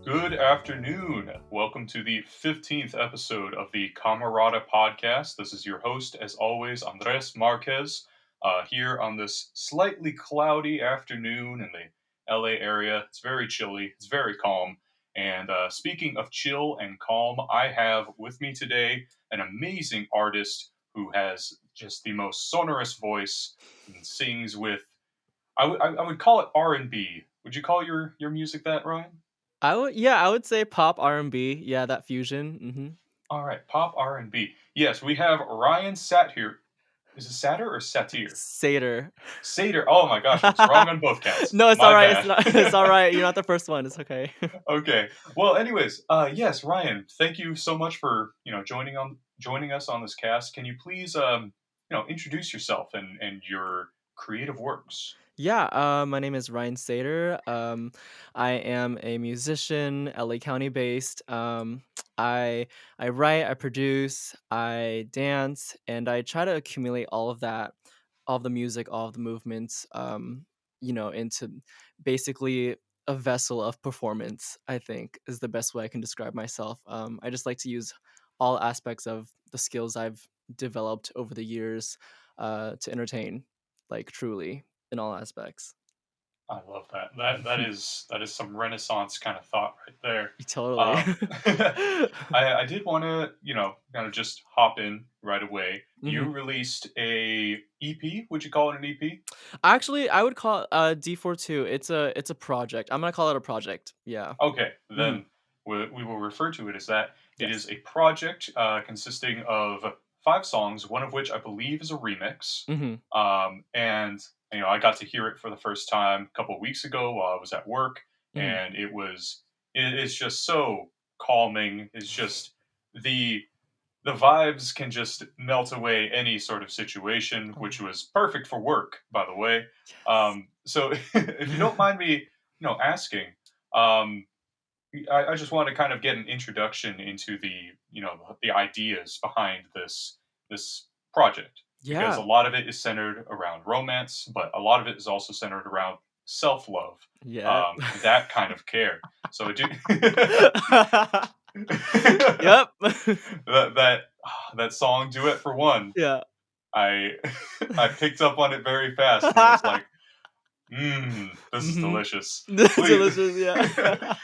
Good afternoon. Welcome to the 15th episode of the Camerata podcast. This is your host, as always, Andres Marquez, here on this slightly cloudy afternoon in the LA area. It's very chilly, it's very calm. And speaking of chill and calm, I have with me today an amazing artist who has just the most sonorous voice and sings with, I would call it R&B. Would you call your music that, Ryan? I would say pop R&B. Yeah, that fusion. All right, pop R&B. Yes, we have Ryan Satyr. Is it Satyr or Satyr? Satyr. Satyr. Oh my gosh, I was wrong on both counts. No, it's all My right. bad. It's all right. You're not the first one. It's okay. Okay. Well, anyways, yes, Ryan, thank you so much for joining us on this cast. Can you please introduce yourself and your creative works? Yeah, my name is Ryan Satyr. I am a musician, LA County based. I I write, I produce, I dance, and I try to accumulate all of that, all of the music, all of the movements, into basically a vessel of performance. I think is the best way I can describe myself. I just like to use all aspects of the skills I've developed over the years to entertain, like truly in all aspects. I love that. That is some Renaissance kind of thought right there. Totally. Um, I did want to kind of just hop in right away. You hmm released a EP. Would you call it an EP? Actually, I would call it D42. It's a project. I'm gonna call it a project. Yeah. Okay, hmm then we will refer to it as that. It is Yes. a project consisting of five songs, one of which I believe is a remix. hmm And I got to hear it for the first time a couple of weeks ago while I was at work, hmm and it's just so calming. It's just the the vibes can just melt away any sort of situation, Oh, which was perfect for work, by the way. yes. So if you don't mind me, asking, um, I just want to kind of get an introduction into the ideas behind this project because a Yeah. lot of it is centered around romance, but a lot of it is also centered around self love, Yep. that kind of care. So it do Yep. that song "Duet for One." Yeah. I I picked up on it very fast and was like, this is hmm delicious. Please Delicious. Yeah.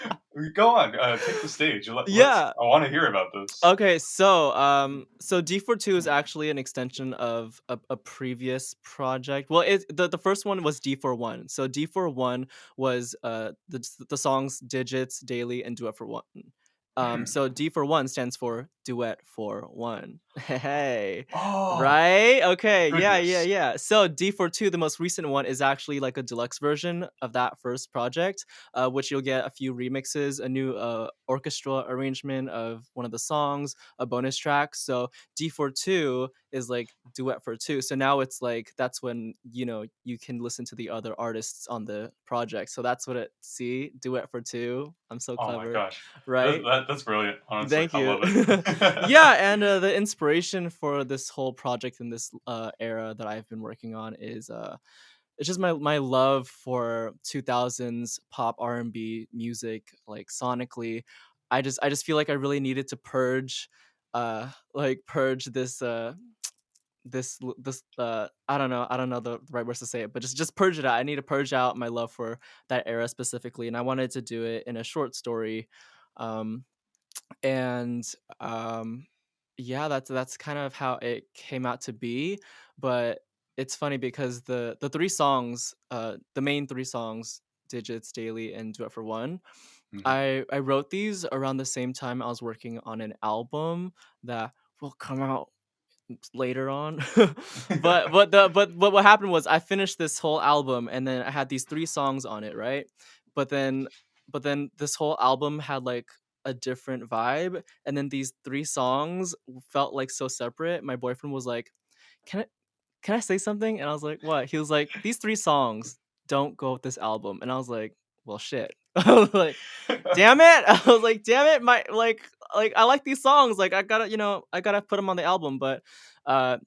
go on. Take the stage. Let's. Yeah. I want to hear about this. Okay, so D42 is actually an extension of a previous project. Well, the first one was D41. So D41 was the songs Digits, Daily, and Duet for One. So D for one stands for Duet for One. Hey, Oh right? Okay, yeah, yeah, goodness. yeah. So D42, the most recent one, is actually like a deluxe version of that first project, which you'll get a few remixes, a new orchestra arrangement of one of the songs, a bonus track. So D42 is like duet for two. So now it's like that's when you can listen to the other artists on the project. So that's what it see duet for two. I'm so Oh my clever, gosh. right? That's brilliant. Honestly, Thank I you. love it. Yeah, and the inspiration for this whole project in this era that I've been working on is it's just my love for 2000s pop R&B music, like sonically. I just feel like I really needed to purge this I don't know the right words to say it, but just purge it out. I need to purge out my love for that era specifically, and I wanted to do it in a short story. Um and yeah, that's kind of how it came out to be. But it's funny because the three songs, the main three songs, Digits, Daily, and Do It For One, Mhm. I wrote these around the same time I was working on an album that will come out later on. But what happened was I finished this whole album, and then I had these three songs on it, right? But then this whole album had like a different vibe, and then these three songs felt like so separate. My boyfriend was like, "Can I can I say something?" And I was like, "What?" He was like, "These three songs don't go with this album." And I was like, "Well, shit." I was like, "Damn it." I was like, "Damn it, my like I like these songs. Like I gotta put them on the album, but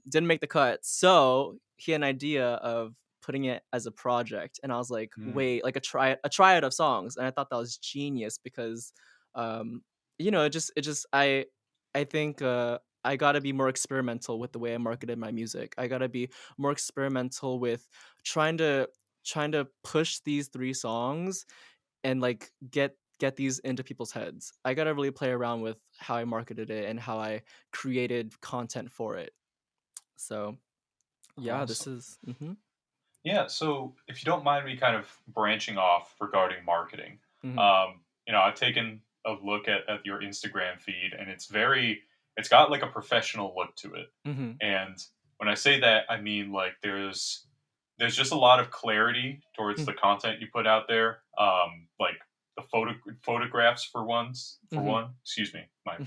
didn't make the cut." So he had an idea of putting it as a project, and I was like, Mm. wait, like a triad of songs, and I thought that was genius because, um, it just I think I gotta be more experimental with the way I marketed my music. I gotta be more experimental with trying to trying to push these three songs and like get these into people's heads. I gotta really play around with how I marketed it and how I created content for it. So yeah, this Awesome. is Yeah, so if you don't mind me kind of branching off regarding marketing, mhm, I've taken a look at your Instagram feed, and it's got like a professional look to it. mhm, And when I say that, I mean like there's just a lot of clarity towards mm, the content you put out there. Like the photographs for mhm. one. Excuse me, my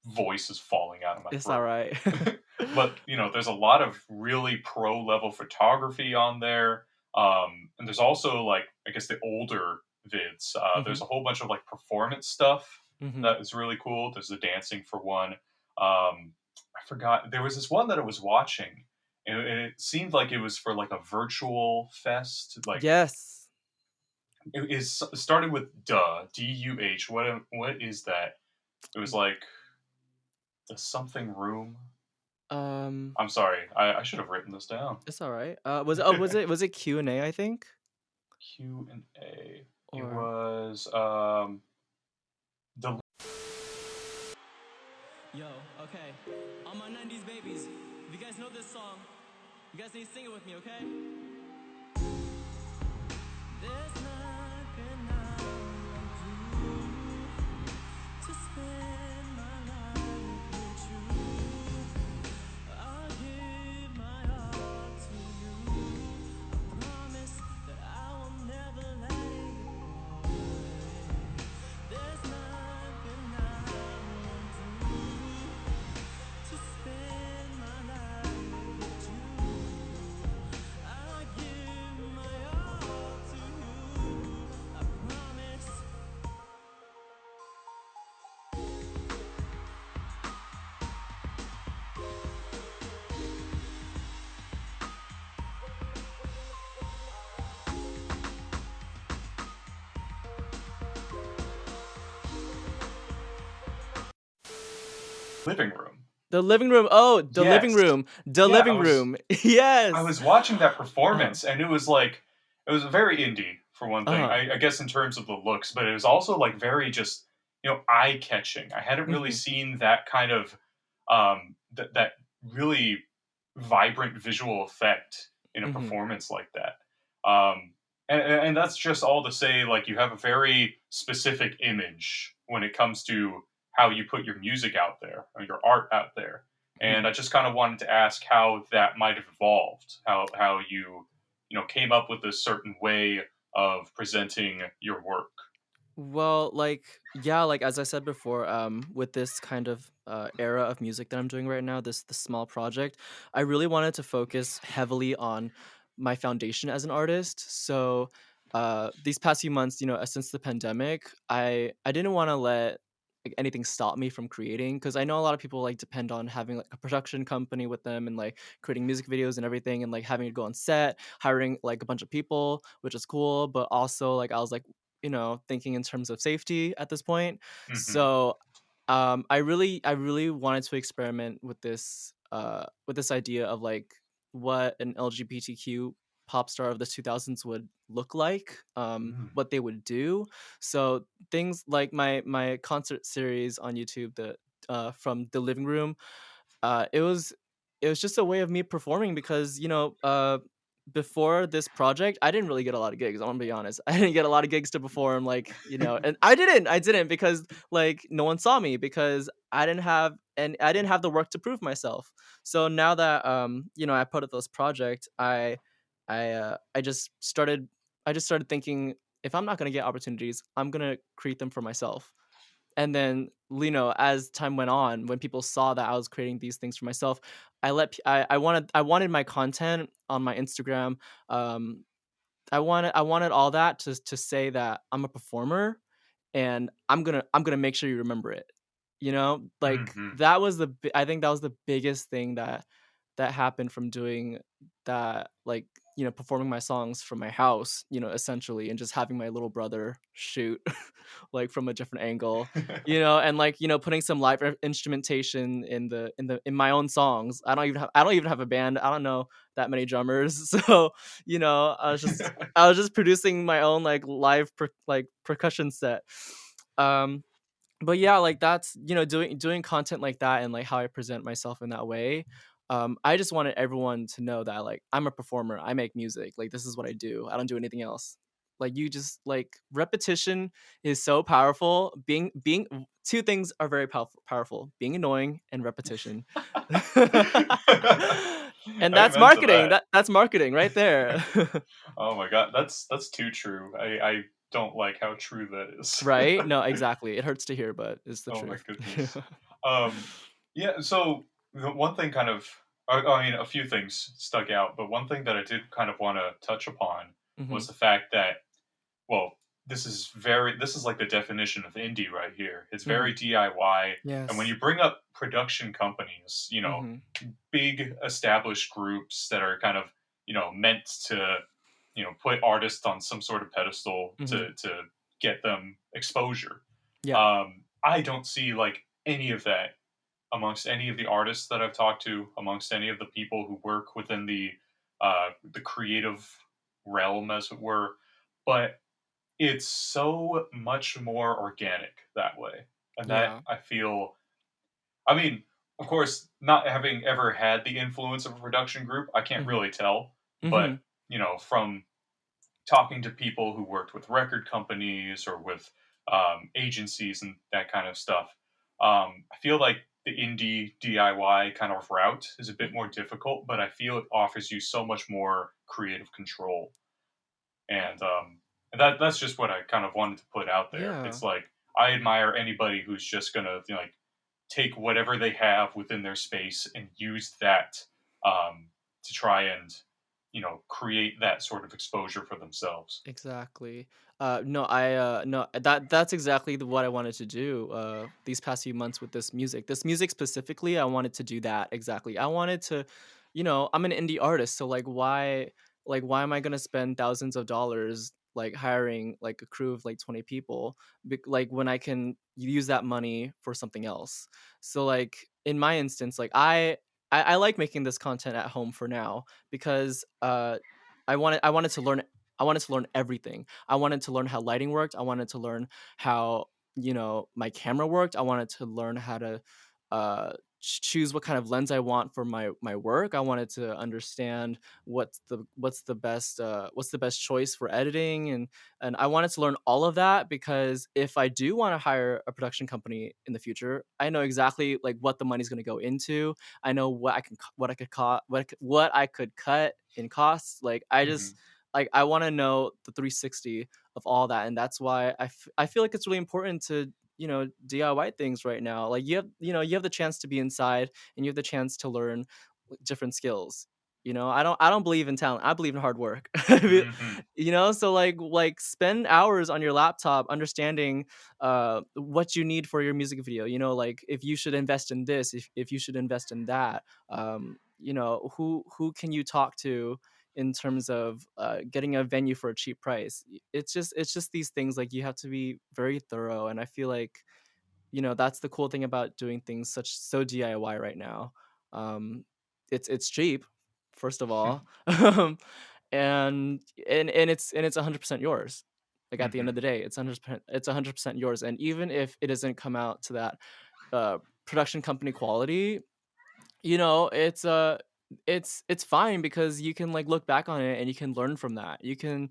voice is falling out of my It's all throat. right. But there's a lot of really pro level photography on there, and there's also like I guess the older vids. There's Mhm, a whole bunch of like performance stuff mhm. that is really cool. There's the dancing for one. I forgot there was this one that I was watching, and it seemed like it was for like a virtual fest. Like Yes. it started with duh. What is that? It was like the something room. Um, I'm sorry. I should have written this down. it's all right. Was it Q&A, I think? Q&A. It Or was the yo, okay. All my 90s babies, if you guys know this song, you guys need to sing it with me, okay? There's nothing I won't do to spend my life with you. I'll give my all to you. I promise that I will never let it go away. There's nothing I won't do to spend my life with you. I give my all to you. I promise. living room. The living room. Oh, the living Yes. room. The Yeah, living room. I Yes. was watching that Uh-huh. performance, and it was very indie for one thing. Uh-huh. I guess in terms of the looks, but it was also like very just eye catching. I hadn't really Mhm. seen that kind of that really vibrant visual effect in a Mhm. performance like that. And that's just all to say, like you have a very specific image when it comes to how you put your music out there or your art out there. And Mhm. I just kind of wanted to ask how that might have evolved, how you came up with a certain way of presenting your work. Well, like, yeah, like as I said before, with this kind of era of music that I'm doing right now, this small project, I really wanted to focus heavily on my foundation as an artist. So, these past few months, since the pandemic, I didn't want to let like anything stop me from creating because I know a lot of people like depend on having like a production company with them and like creating music videos and everything and like having to go on set, hiring like a bunch of people, which is cool, but also like I was like thinking in terms of safety at this point. Hmm. So, I really wanted to experiment with this idea of like what an LGBTQ pop star of the 2000s would look like, Mm. what they would do. So things like my concert series on YouTube, the from the living room, uh, it was it was just a way of me performing because before this project I didn't really get a lot of gigs. I want to be honest. I didn't get a lot of gigs to perform, like and I didn't because like no one saw me because I didn't have the work to prove myself. So now that I put up this project, I just started thinking, if I'm not gonna get opportunities, I'm gonna create them for myself. And then as time went on, when people saw that I was creating these things for myself, I wanted my content on my Instagram. um I wanted all that to say that I'm a performer, and I'm gonna make sure you remember it. Like Hmm. I think that was the biggest thing that happened from doing that, like performing my songs from my house, essentially, and just having my little brother shoot like from a different angle, and like, putting some live instrumentation in my own songs. I don't even have a band. I don't know that many drummers. So, I was just producing my own like live like percussion set. Um but yeah, like that's doing content like that and like how I present myself in that way. I just wanted everyone to know that like I'm a performer. I make music. Like this is what I do. I don't do anything else. Like you just like repetition is so powerful. Being two things are very powerful. Being annoying and repetition. And that's Amen to marketing. that. That's marketing right there. Oh my god, that's too true. I don't like how true that is. Right? No, exactly. It hurts to hear, but it's the Oh my truth. goodness. Um, yeah, so the one thing kind of, I mean, a few things stuck out, but one thing that I did kind of want to touch upon was Mhm. the fact that, well, this is like the definition of indie right here. It's very Mhm. DIY. And when Yes. you bring up production companies, Mhm. big established groups that are kind of, meant to, put artists on some sort of pedestal Mhm. to get them exposure. Yeah. I don't see like any of that amongst any of the artists that I've talked to, amongst any of the people who work within the creative realm, as it were. But it's so much more organic that way, and that Yeah. I feel. I mean, of course, not having ever had the influence of a production group, I can't Mhm. really tell. But Mhm. from talking to people who worked with record companies or with agencies and that kind of stuff. I feel like the indie DIY kind of route is a bit more difficult, but I feel it offers you so much more creative control. And that's just what I kind of wanted to put out there. Yeah. It's like I admire anybody who's just gonna like take whatever they have within their space and use that to try and create that sort of exposure for themselves. Exactly. No, no, that's exactly what I wanted to do. These past few months with this music specifically, I wanted to do that exactly. I wanted to, I'm an indie artist, so like why am I gonna spend thousands of dollars like hiring like a crew of like 20 people, like when I can use that money for something else. So like in my instance, like I like making this content at home for now because I wanted to learn everything. I wanted to learn how lighting worked. I wanted to learn how, my camera worked. I wanted to learn how to choose what kind of lens I want for my work. I wanted to understand what's the best choice for editing, and I wanted to learn all of that because if I do want to hire a production company in the future, I know exactly like what the money's going to go into. I know what I could what I could cut in costs. Like I Hmm. just like I want to know the 360 of all that, and that's why I feel like it's really important to DIY things right now. Like you have the chance to be inside and you have the chance to learn different skills. I don't believe in talent. I believe in hard work. Hmm. So like spend hours on your laptop understanding what you need for your music video. Like if you should invest in this, if you should invest in that. Who can you talk to in terms of getting a venue for a cheap price. It's just these things, like you have to be very thorough, and I feel like that's the cool thing about doing things so DIY right now. um it's cheap, first of all. And it's 100% yours. Like at the end of Hmm. the day, it's 100% yours, and even if it doesn't come out to that uh production company quality, it's fine because you can like look back on it and you can learn from that. You can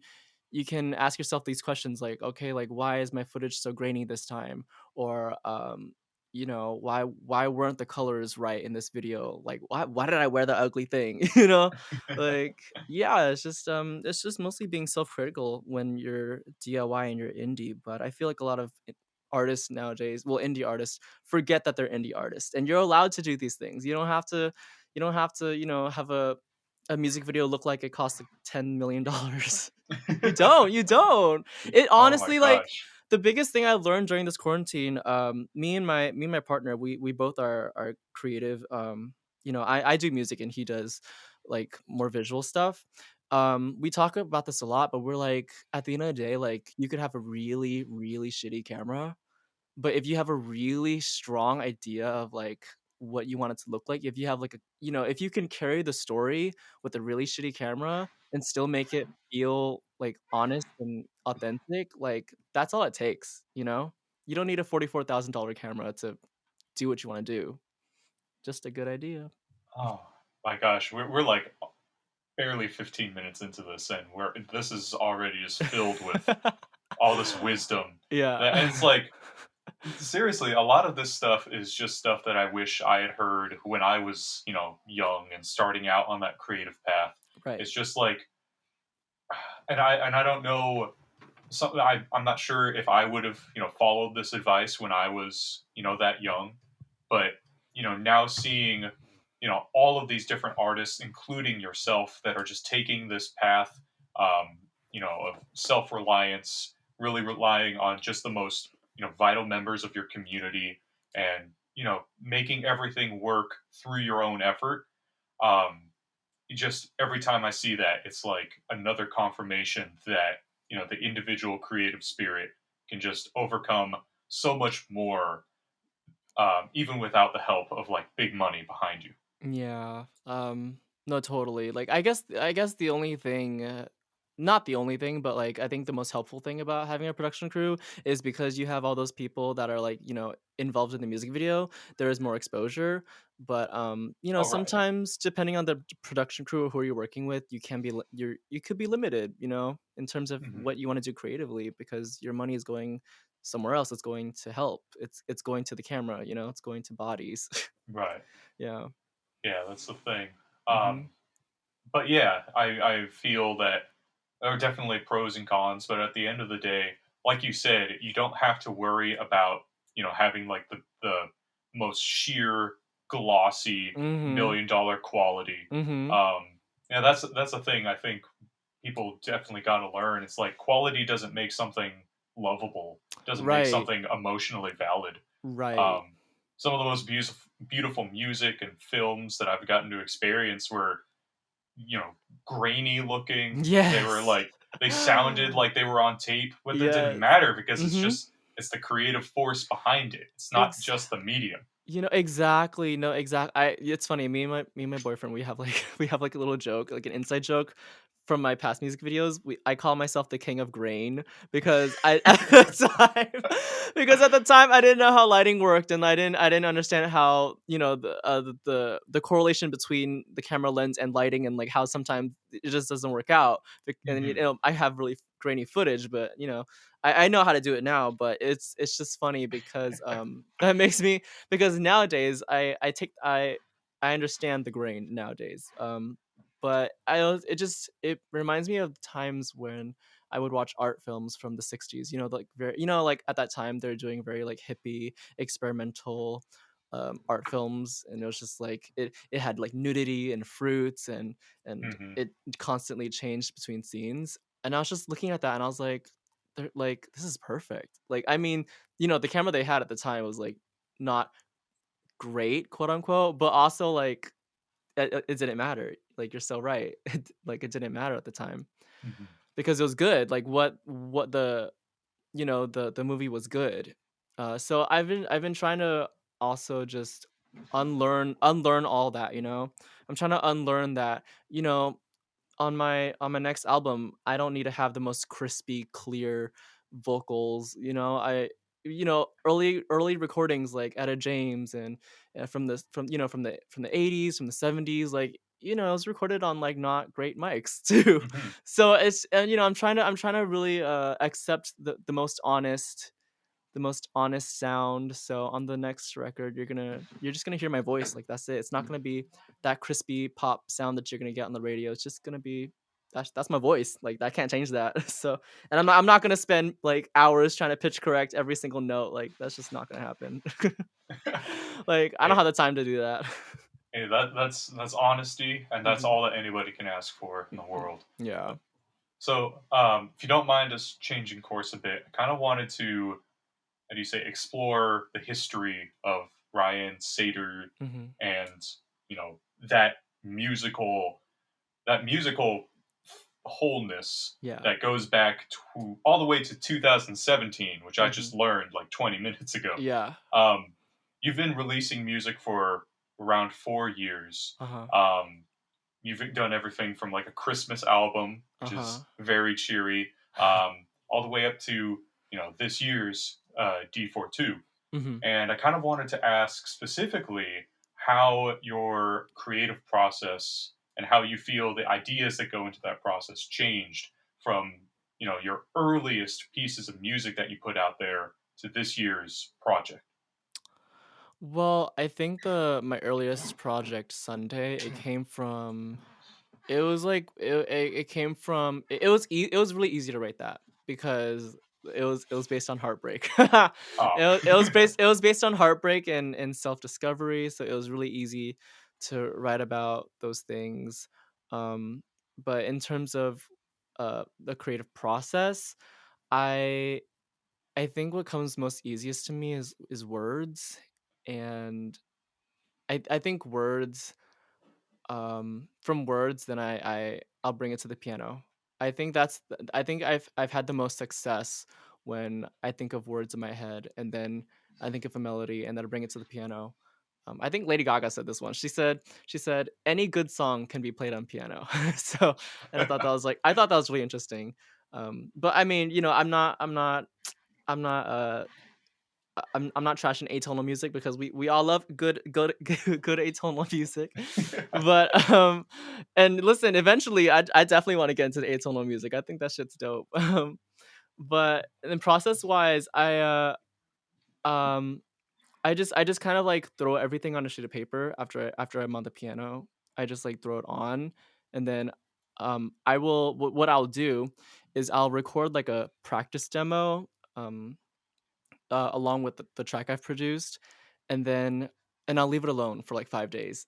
ask yourself these questions like, okay, like why is my footage so grainy this time? Or why weren't the colors right in this video? Like why did I wear the ugly thing? Like yeah, it's just mostly being self-critical when you're DIY and you're indie. But I feel like a lot of artists nowadays, well, indie artists, forget that they're indie artists, and you're allowed to do these things. You don't have to have a music video look like it costs like $10 million. You don't. It Oh my honestly, like, gosh. the biggest thing I learned during this quarantine, me and my partner, we both are creative. I do music and he does like more visual stuff. we talk about this a lot, but we're like, at the end of the day, like, you could have a really, really shitty camera, but if you have a really strong idea of, like, what you want it to look like, if you have, like, if you can carry the story with a really shitty camera and still make it feel, like, honest and authentic, like, that's all it takes, you know? You don't need a $44,000 camera to do what you wanna do. Just a good idea. Oh my gosh, we're like barely 15 minutes into this, and this is already just filled with all this wisdom. Yeah. And it's like, seriously, a lot of this stuff is just stuff that I wish I had heard when I was, young and starting out on that creative path. Right. It's just like, and I don't know. I'm not sure if I would have, followed this advice when I was, that young. But now seeing, all of these different artists, including yourself, that are just taking this path, of self-reliance, really relying on just the most, vital members of your community, and making everything work through your own effort. Um, just every time I see that, it's like another confirmation that the individual creative spirit can just overcome so much more, even without the help of like big money behind you. Yeah. No, totally. Like, I guess the only thing, not the only thing, but like I think the most helpful thing about having a production crew is because you have all those people that are like, involved in the music video, there is more exposure. But Oh, right. sometimes depending on the production crew or who you're working with, you could be limited, in terms of Hmm. what you want to do creatively because your money is going somewhere else. It's going to help. It's going to the camera, it's going to bodies. Right. Yeah. Yeah, that's the thing. Mhm. But yeah, I feel that there are definitely pros and cons, but at the end of the day, like you said, you don't have to worry about, having like the most sheer glossy Mhm. $1 million quality. Mhm. Um, yeah, that's a thing I think people definitely got to learn. It's like quality doesn't make something lovable, doesn't make Right. something emotionally valid. Right. Um, some of the most beautiful music and films that I've gotten to experience were, grainy looking. They were Yes. like, they sounded like they were on tape, but that didn't Yes. matter because Mhm. it's the creative force behind it. It's not Ex just the medium. Exactly. No, I it's funny, me and my boyfriend, we have like we have like a little joke, like an inside joke from my past music videos. I call myself the king of grain because I at the time because at the time I didn't know how lighting worked and I didn't understand how, the correlation between the camera lens and lighting and like how sometimes it just doesn't work out. And Hmm. I have really grainy footage, but I know how to do it now, but it's just funny because that makes me because nowadays I understand the grain nowadays. But it reminds me of times when I would watch art films from the 60s, like very like at that time they're doing very like hippie experimental art films, and it was just like it had like nudity and fruits, and Hmm. it constantly changed between scenes. And I was just looking at that and I was like, they're like, this is perfect. Like, I mean, the camera they had at the time was like not great, quote unquote, but also like it didn't matter. Like, you're so right. Like, it didn't matter at the time Hmm. because it was good. Like what the movie was good. So I've been trying to also just unlearn all that. I'm trying to unlearn that. On my next album, I don't need to have the most crispy, clear vocals. Early recordings like Etta James and from the 80s, from the 70s, like it was recorded on like not great mics too. Hmm. So it's and I'm trying to really accept the most honest sound. So on the next record, you're just gonna hear my voice. Like, that's it. It's not gonna be that crispy pop sound that you're gonna get on the radio. It's just gonna be that's my voice. Like, I can't change that. So, and I'm not gonna spend like hours trying to pitch correct every single note. Like, that's just not gonna happen. Like, I don't Hey, have the time to do that. hey, that's honesty, and that's Mhm. all that anybody can ask for in the Mhm. world. Yeah. So, if you don't mind us changing course a bit, I kind of wanted to, how do you say, explore the history of Ryan Satyr, and that musical that musical wholeness Yeah. that goes back to all the way to 2017, which I Mm-hmm. just learned like 20 minutes ago. Yeah. Um, you've been releasing music for around 4 years. Uh-huh. Um, you've done everything from like a Christmas album, which Uh-huh. is very cheery, all the way up to this year's D42. Mm-hmm. And I kind of wanted to ask specifically how your creative process and how you feel the ideas that go into that process changed from your earliest pieces of music that you put out there to this year's project. Well, I think the my earliest project, Sunday, it came from it was like it came from it was really easy to write that because it was based on heartbreak. Oh. It was based on heartbreak and self-discovery, so it was really easy to write about those things. Um, but in terms of the creative process, I I think what comes most easiest to me is words, and I think words from words, then I'll bring it to the piano. I think I've had the most success when I think of words in my head, and then I think of a melody, and then I bring it to the piano. I think Lady Gaga said this once. She said any good song can be played on piano. So, and I thought that was really interesting. But I mean, I'm not I'm not trashing atonal music because we all love good good atonal music. But and listen, eventually I definitely want to get into the atonal music. I think that shit's dope. But then process wise, um I just kind of like throw everything on a sheet of paper after I'm on the piano. I just like throw it on, and then what I'll do is I'll record like a practice demo um along with the track I've produced, and then and I'll leave it alone for like 5 days.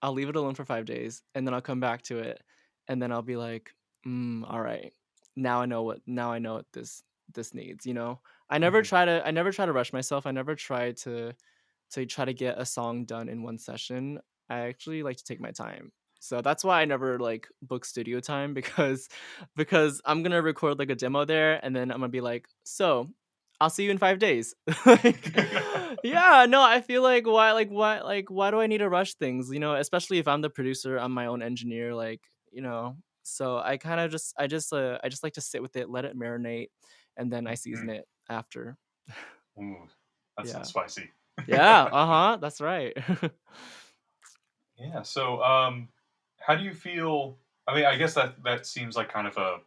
I'll leave it alone for 5 days, and then I'll come back to it, and then I'll be like, all right, now I know what this needs. Mhm. I never try to rush myself. I never try to try to get a song done in one session. I actually like to take my time. So that's why I never like book studio time because I'm gonna record like a demo there, and then I'm gonna be like, so I'll see you in 5 days. Like, yeah, no, I feel like why do I need to rush things? Especially if I'm the producer, I'm my own engineer, so I kind of I just like to sit with it, let it marinate, and then I season Mhm. it after. Ooh, that sounds Yeah. spicy. Yeah, uh-huh, that's right. Yeah. So, how do you feel? I mean, I guess that seems like kind of a,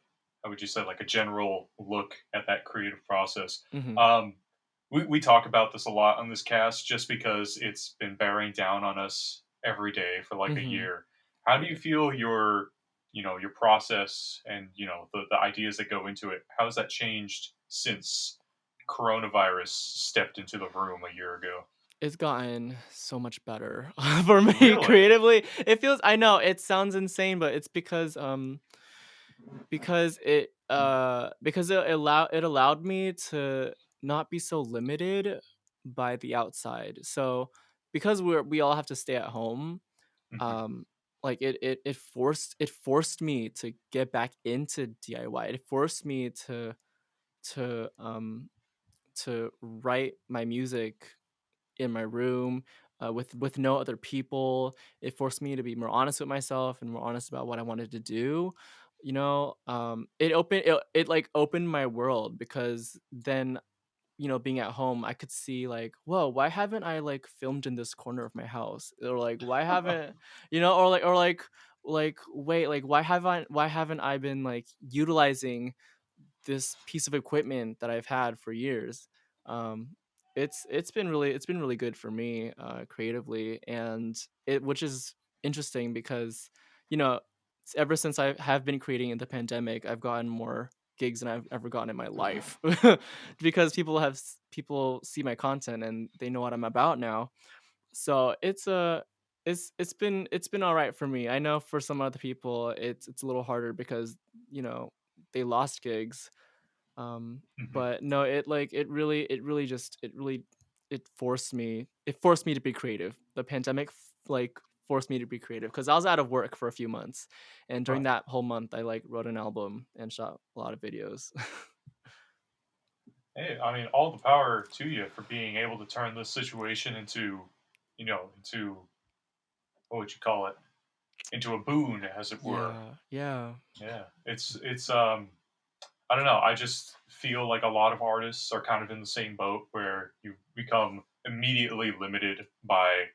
how would you say, like a general look at that creative process. Mhm, Um, we talk about this a lot on this cast just because it's been bearing down on us every day for like a mhm. year. How do you Yeah. feel your process and the ideas that go into it? How has that changed since coronavirus stepped into the room a year ago? It's gotten so much better for me Really? creatively. It feels I know it sounds insane, but it's because it allowed me to not be so limited by the outside. So, because we all have to stay at home, Hmm. um, like it forced me to get back into DIY. It forced me to, um to write my music in my room, with no other people. It forced me to be more honest with myself and more honest about what I wanted to do. It like opened my world because then being at home, I could see like, whoa, why haven't I like filmed in this corner of my house? Or like, why haven't wait, like why haven't I been like utilizing this piece of equipment that I've had for years. Um, it's been really good for me creatively, and it which is interesting because you know ever since I have been creating in the pandemic, I've gotten more gigs than I've ever gotten in my life because people see my content and they know what I'm about now. So it's been all right for me. I know for some other people it's a little harder because you know they lost gigs, Hmm. but no, it forced me to be creative. The pandemic like forced me to be creative because I was out of work for a few months, and during Right. that whole month, I like wrote an album and shot a lot of videos. Hey, I mean, all the power to you for being able to turn this situation into, into what would you call it? Into a boon, as it were. Yeah, yeah. Yeah, it's. I don't know. I just feel like a lot of artists are kind of in the same boat where you become immediately limited by,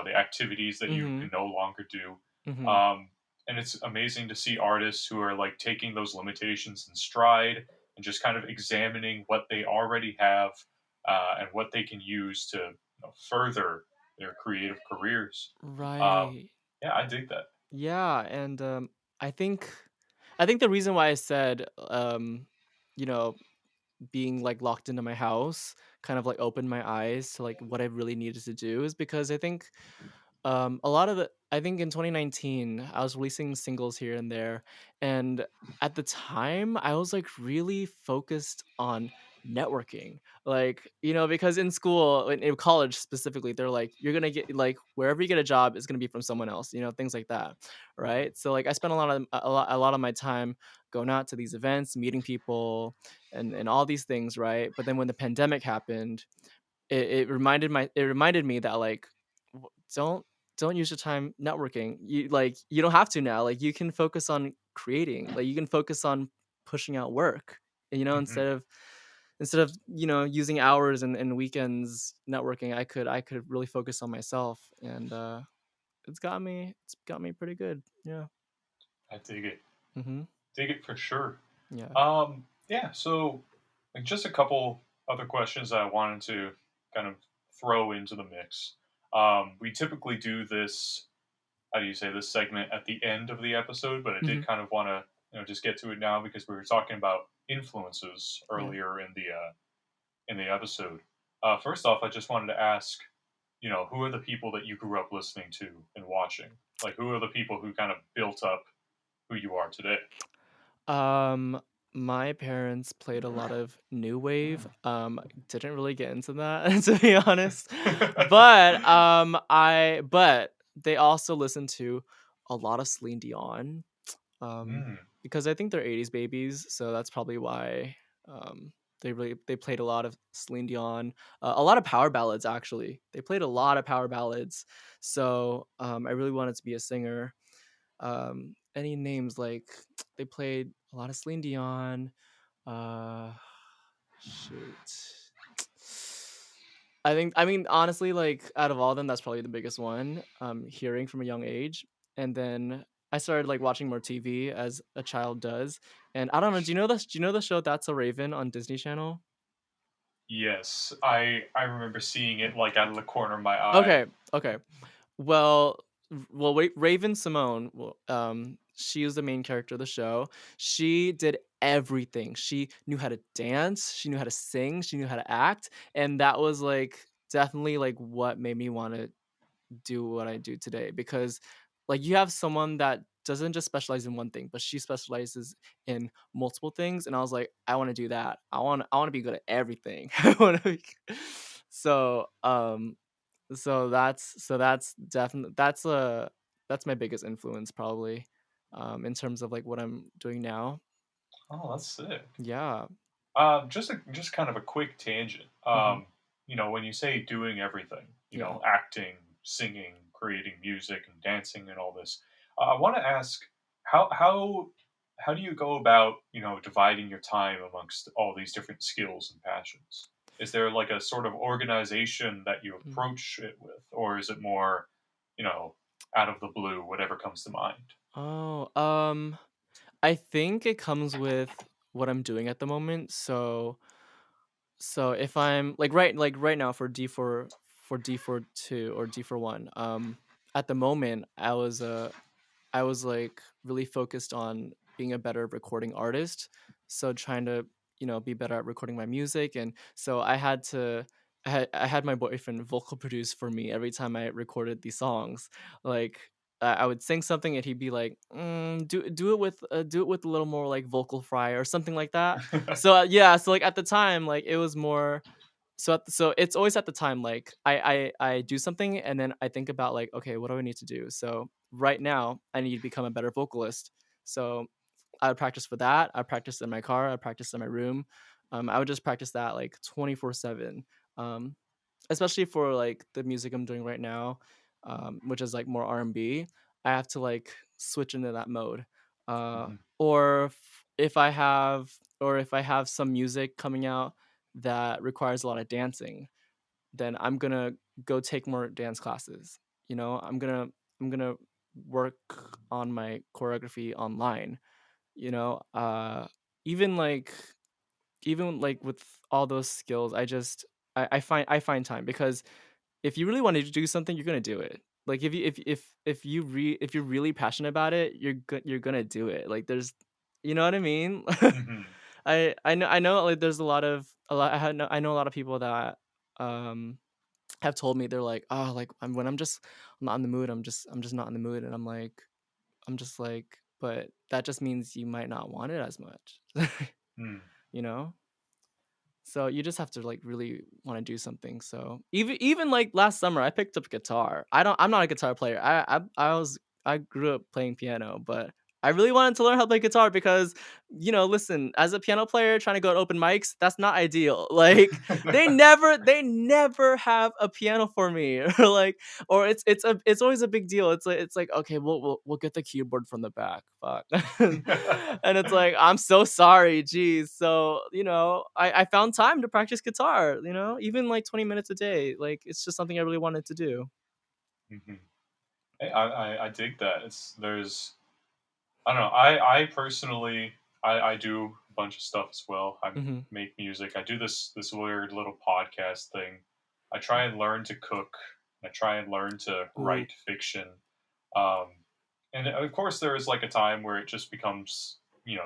the activities that you Mhm. can no longer do. Mhm. Um, and it's amazing to see artists who are like taking those limitations in stride and just kind of examining what they already have and what they can use to further their creative careers. Um, Right. yeah, I dig that. Yeah, and I think I think the reason why I said you know, being like locked into my house kind of like opened my eyes to like what I really needed to do is because I think a lot of the I think in 2019 I was releasing singles here and there, and at the time I was like really focused on networking. Like, because in school, in college specifically, they're like, you're gonna get like wherever you get a job is gonna be from someone else, things like that. Mhm. Right. So like I spent a lot of my time going out to these events, meeting people and all these things, right? But then when the pandemic happened, it reminded me that like w- don't don't use your time networking. You don't have to now. Like you can focus on creating. Like you can focus on pushing out work. Mhm. Instead of using hours and weekends networking, I could really focus on myself, and it's got me pretty good. Yeah. I dig it. Mm-hmm. Dig it for sure. Yeah. Yeah, so like just a couple other questions that I wanted to kind of throw into the mix. We typically do this, how do you say, this segment at the end of the episode, but I Mm-hmm. did kind of want to, just get to it now because we were talking about influences Yeah. earlier in the episode. First off, I just wanted to ask, who are the people that you grew up listening to and watching? Like, who are the people who kind of built up who you are today? Um, my parents played a lot of new wave. Didn't really get into that to be honest. But they also listened to a lot of Celine Dion. Mm, Because I think they're 80s babies, so that's probably why they played a lot of Celine Dion, a lot of power ballads actually. They played a lot of power ballads. So, I really wanted to be a singer. Any names like they played a lot of Celine Dion. Uh, shoot. I mean honestly, like out of all of them, that's probably the biggest one. Hearing from a young age, and then I started like watching more TV as a child does. And I don't know. Do you know the show That's a Raven on Disney Channel? yes, I remember seeing it like out of the corner of my eye. Okay, okay. Well, Raven Simone, she was the main character of the show. She did everything. She knew how to dance, she knew how to sing, she knew how to act, and that was like definitely like what made me want to do what I do today because like you have someone that doesn't just specialize in one thing, but she specializes in multiple things, and I was like, I want to do that. I want to be good at everything. I want to be so that's definitely that's my biggest influence probably in terms of like what I'm doing now. Oh, that's sick. Yeah. Just kind of a quick tangent. Hmm. When you say doing everything, Yeah. acting, singing, creating music, and dancing, and all this, I want to ask how how how do you go about dividing your time amongst all these different skills and passions? Is there like a sort of organization that you Mm. approach it with, or is it more, you know, out of the blue, whatever comes to mind? Oh, I think it comes with what I'm doing at the moment. So if I'm like right now for D4 2 or D4 1, at the moment I was like really focused on being a better recording artist. So trying to, be better at recording my music. And so I had my boyfriend vocal produce for me every time I recorded these songs. Like I would sing something and he'd be like, do it with a little more like vocal fry or something like that. So yeah, so like at the time, like it was more so it's always at the time, like, I do something and then I think about, like, "Okay, what do I need to do?" So, right now, I need to become a better vocalist. So, I would practice for that, I practice in my car, I practice in my room. I would just practice that, like, 24/7. Um, Especially for, like, the music I'm doing right now, which is, like, more R&B, I have to, like, switch into that mode. Mhm. Or if I have some music coming out that requires a lot of dancing, then I'm gonna go take more dance classes. I'm gonna work on my choreography online. You know, even like even like with all those skills, I find time because if you really wanted to do something, you're gonna do it. Like if you're really passionate about it, you're gonna do it. Like there's, you know what I mean? Mhm. I know like there's I know a lot of people that um have told me they're like, oh, like when I'm not in the mood, I'm just not in the mood, and I'm just like, but that just means you might not want it as much, Mm. you know. So you just have to like really want to do something. So even like last summer, I picked up guitar. I'm not a guitar player. I grew up playing piano, but I really wanted to learn how to play guitar because listen, as a piano player trying to go to open mics, that's not ideal. Like they never have a piano for me, or like or it's always a big deal. It's like okay, we'll get the keyboard from the back. Fuck. And it's like, I'm so sorry, geez. So, I found time to practice guitar, even like 20 minutes a day. Like it's just something I really wanted to do. Mhm. Hey, I dig that. I don't know. I personally I do a bunch of stuff as well. I Hmm. make music. I do this weird little podcast thing. I try and learn to cook. I try and learn to Ooh. write fiction. Um, and of course, there is like a time where it just becomes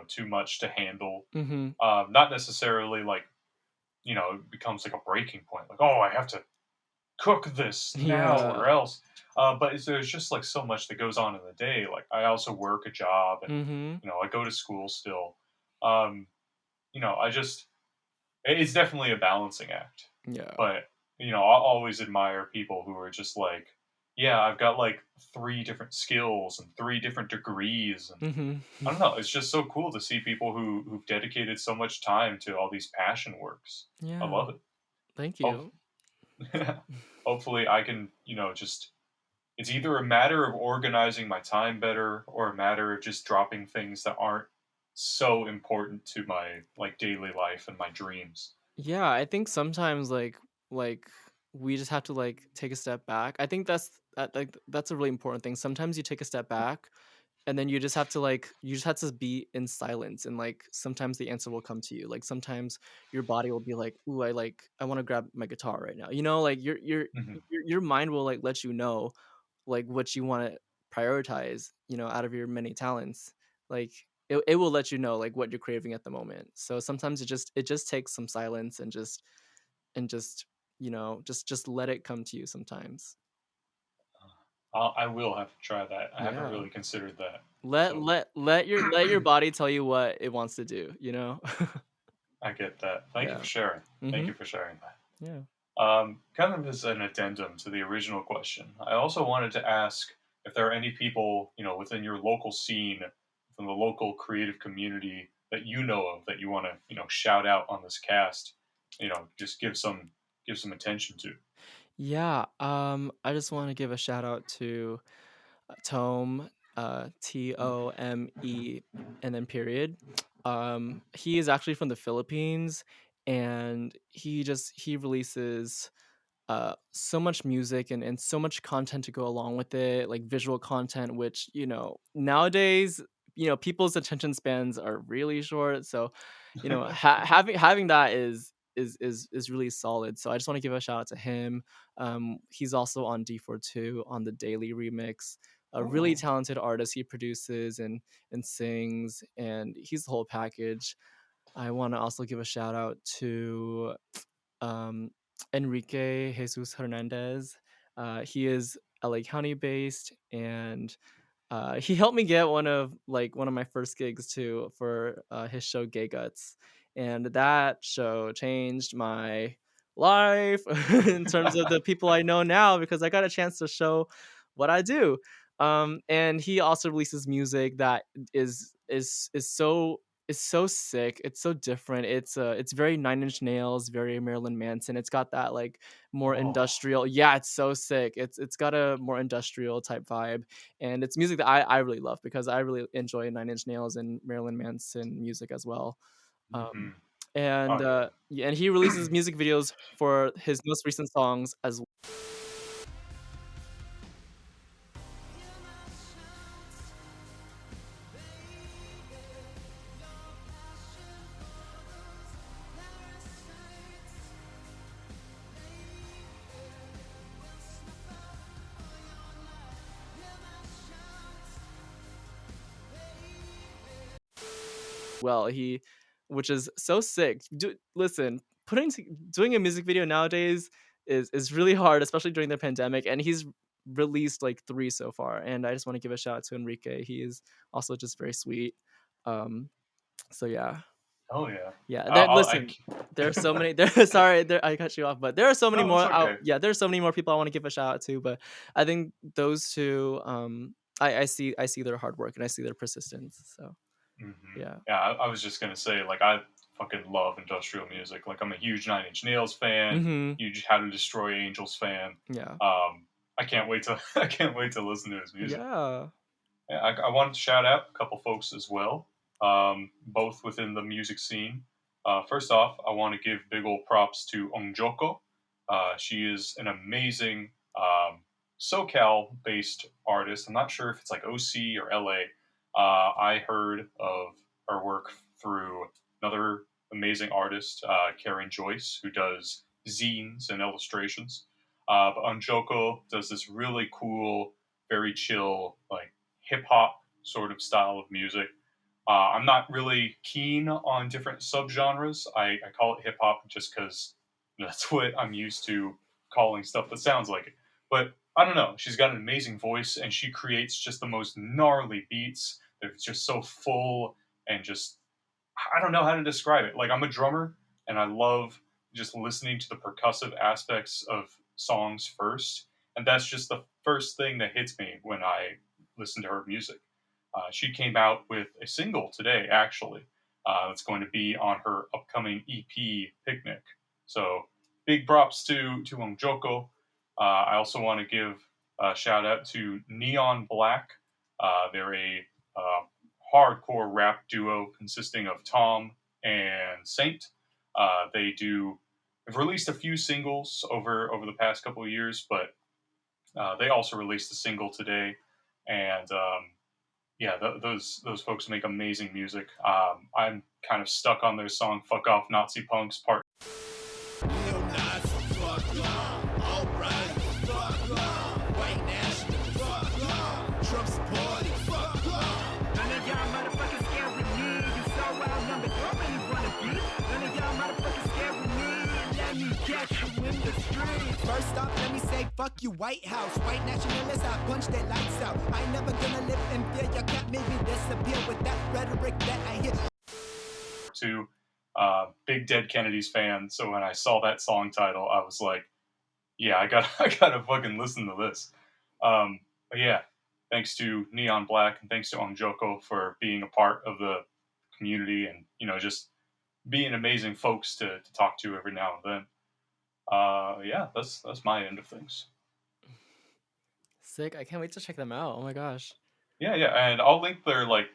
too much to handle. Hmm. Not necessarily like it becomes like a breaking point. Like, oh, I have to cook this now or Yeah. else. But there's just like so much that goes on in the day. Like I also work a job and Hmm. I go to school still. Um, I just it's definitely a balancing act. Yeah. But I always admire people who are just like, yeah, I've got like three different skills and three different degrees and Hmm. I don't know. It's just so cool to see people who've dedicated so much time to all these passion works. I Yeah. love it. Thank Hope, you. hopefully, I can just it's either a matter of organizing my time better or a matter of just dropping things that aren't so important to my like daily life and my dreams. Yeah, I think sometimes like we just have to like take a step back. I think that's a really important thing. Sometimes you take a step back and then you just have to be in silence, and like sometimes the answer will come to you. Like sometimes your body will be like, "Ooh, I want to grab my guitar right now." Like Mhm. your mind will like let you know like what you want to prioritize, out of your many talents. Like it will let you know like what you're craving at the moment. So sometimes it just takes some silence and just just let it come to you sometimes. I will have to try that. I haven't Yeah. really considered that. Let So let let your body tell you what it wants to do? I get that. Thank you Yeah. for sharing. Thank you Mhm. for sharing that. Yeah. Kind of as an addendum to the original question, I also wanted to ask if there are any people, within your local scene, within the local creative community that you know of that you want to, shout out on this cast, just give some attention to. Yeah, I just wanna give a shout out to, Tome, Tome, and then period. He is actually from the Philippines, and he releases so much music and so much content to go along with it, like visual content, which, nowadays, people's attention spans are really short. So, having that is really solid. So I just want to give a shout out to him. He's also on D42 on the Daily Remix. A really Oh, talented artist. He produces and sings, and he's the whole package. I want to also give a shout out to um, Enrique Jesus Hernandez. He is LA County based, and he helped me get one of my first gigs too for his show Gay Guts, and that show changed my life in terms of the people I know now because I got a chance to show what I do. And he also releases music that is so sick. It's so different. It's very Nine Inch Nails, very Marilyn Manson. It's got that like more Oh. industrial. Yeah, it's so sick. It's got a more industrial type vibe, and it's music that I really love because I really enjoy Nine Inch Nails and Marilyn Manson music as well. Um, Mhm. and Oh, yeah. yeah, and he releases music videos for his most recent songs as well. Which is so sick. Listen, doing a music video nowadays is really hard, especially during the pandemic. And he's released like 3 so far. And I just want to give a shout out to Enrique. He is also just very sweet. Um, so yeah. Oh, yeah. Yeah, there I listen, there are so many there sorry, there I cut you off, but there are so many No, it's more out okay. yeah, there are so many more people I wanna give a shout out to, but I think those 2, I see their hard work and I see their persistence, so Mhm. yeah. Yeah, I was just gonna say, like, I fucking love industrial music. Like, I'm a huge Nine Inch Nails fan, Mhm. huge How to Destroy Angels fan. Yeah. I can't wait to I can't wait to listen to his music. Yeah. Yeah, I wanted to shout out a couple folks as well, both within the music scene. First off, I want to give big old props to Ongjoko. She is an amazing SoCal-based artist. I'm not sure if it's like OC or LA. I heard of her work through another amazing artist, Karen Joyce, who does zines and illustrations. But Onjoko does this really cool, very chill, like hip hop sort of style of music. I'm not really keen on different subgenres. I call it hip hop just because that's what I'm used to calling stuff that sounds like it. But I don't know. She's got an amazing voice and she creates just the most gnarly beats. They're just so full and just I don't know how to describe it. Like I'm a drummer and I love just listening to the percussive aspects of songs first, and that's just the first thing that hits me when I listen to her music. She came out with a single today, actually. That's going to be on her upcoming EP, Picnic. So big props to Joko. I also want to give a shout out to Neon Black. They're a uh, hardcore rap duo consisting of Tom and Saint. They've released a few singles over the past couple of years, but they also released a single today, and yeah, those folks make amazing music. I'm kind of stuck on their song "Fuck Off Nazi Punks" part. First off, let me say fuck you, White House. White nationalists, I punch their lights out. I ain't never gonna live in fear. You can't make me disappear with that rhetoric that I hear. To big Dead Kennedys fan, so when I saw that song title, I was like, yeah, I gotta fucking listen to this. But yeah, thanks to Neon Black and thanks to Ongjoko for being a part of the community and just being amazing folks to talk to every now and then. Yeah, that's my end of things. Sick, I can't wait to check them out, oh my gosh. Yeah, yeah, and I'll link their like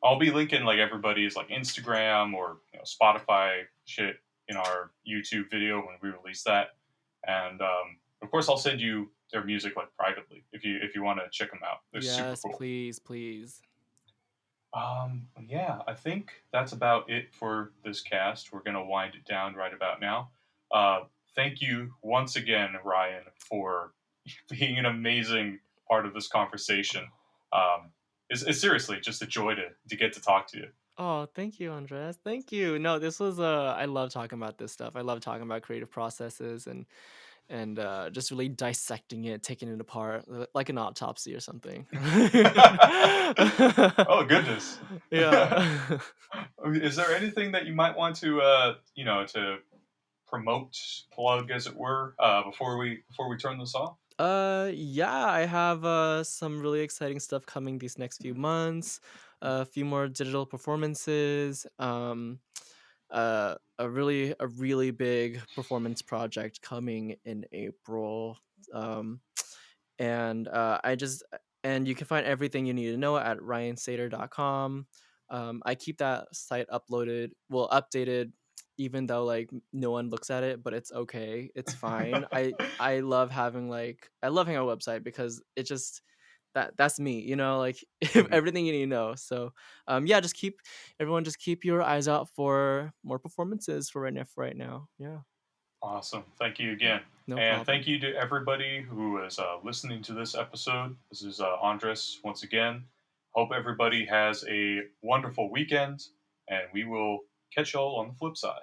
I'll be linking like everybody's like Instagram or Spotify shit in our YouTube video when we release that, and of course I'll send you their music like privately if you want to check them out. They're super Yes, cool. please, please. Yeah, I think that's about it for this cast. We're gonna wind it down right about now. Uh, Thank you once again, Ryan, for being an amazing part of this conversation. It's seriously just a joy to get to talk to you. Oh, thank you, Andres. Thank you. No, this was I love talking about this stuff. I love talking about creative processes and just really dissecting it, taking it apart like an autopsy or something. Oh goodness. Yeah. Is there anything that you might want to to promote, plug, as it were, before we turn this off? Yeah, I have some really exciting stuff coming these next few months. A few more digital performances. A really big performance project coming in April. Um, and you can find everything you need to know at ryansatyr.com. I keep that site updated, even though like no one looks at it, but it's okay, it's fine. I love having a website because it just that's me, like Mhm. everything you need to know. So yeah, just keep your eyes out for more performances for right now. Yeah. Awesome. Thank you again. No And problem. thank you to everybody who is listening to this episode. This is Andres once again. Hope everybody has a wonderful weekend, and we will catch y'all on the flip side.